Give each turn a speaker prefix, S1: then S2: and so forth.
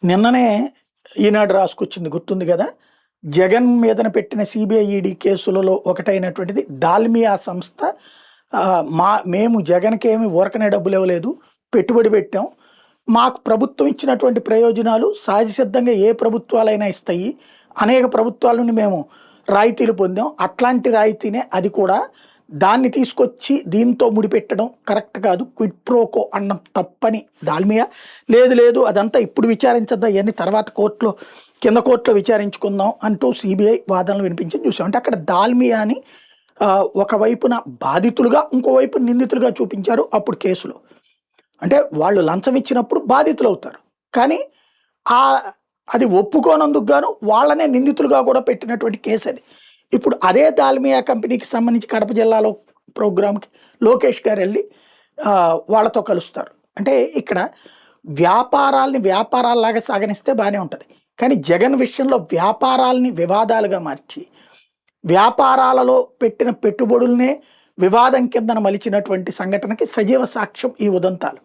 S1: నిన్ననే ఈనాడు రాసుకొచ్చింది గుర్తుంది కదా! జగన్ మీదన పెట్టిన సీబీఐ, ఈడీ కేసులలో ఒకటైనటువంటిది దాల్మియా సంస్థ. మేము జగన్‌కేమి ఊరకనే డబ్బులివ్వలేదు. పెట్టుబడి పెట్టాం. మాకు ప్రభుత్వం ఇచ్చినటువంటి ప్రయోజనాలు సహజసిద్ధంగా ఏ ప్రభుత్వాలైనా ఇస్తాయి. అనేక ప్రభుత్వాల నుండి మేము రాయితీలు పొందాం. అట్లాంటి రాయితీనే అది కూడా. దాన్ని తీసుకొచ్చి దీంతో ముడిపెట్టడం కరెక్ట్ కాదు. క్విడ్ ప్రోకో అన్నం తప్పని దాల్మియా. లేదు లేదు అదంతా ఇప్పుడు విచారించద్దా, ఇవన్నీ తర్వాత కోర్టులో కింద కోర్టులో విచారించుకుందాం అంటూ సిబిఐ వాదనలు వినిపించింది చూసాం. అంటే అక్కడ దాల్మియాని ఒకవైపున బాధితులుగా, ఇంకోవైపు నిందితులుగా చూపించారు అప్పుడు కేసులో. అంటే వాళ్ళు లంచం ఇచ్చినప్పుడు బాధితులు అవుతారు, కానీ ఆ అది ఒప్పుకోనందుకు గాను వాళ్ళనే నిందితులుగా కూడా పెట్టినటువంటి కేసు అది. ఇప్పుడు అదే దాల్మియా కంపెనీకి సంబంధించి కడప జిల్లాలో ప్రోగ్రామ్కి లోకేష్ గారు వెళ్ళి వాళ్ళతో కలుస్తారు. అంటే ఇక్కడ వ్యాపారాల్ని వ్యాపారాల్లాగా సాగనిస్తే బాగానే ఉంటుంది, కానీ జగన్ విషయంలో వ్యాపారాల్ని వివాదాలుగా మార్చి వ్యాపారాలలో పెట్టిన పెట్టుబడుల్నే వివాదం కిందన మలిచినటువంటి సంఘటనకి సజీవ సాక్ష్యం ఈ ఉదంతాలు.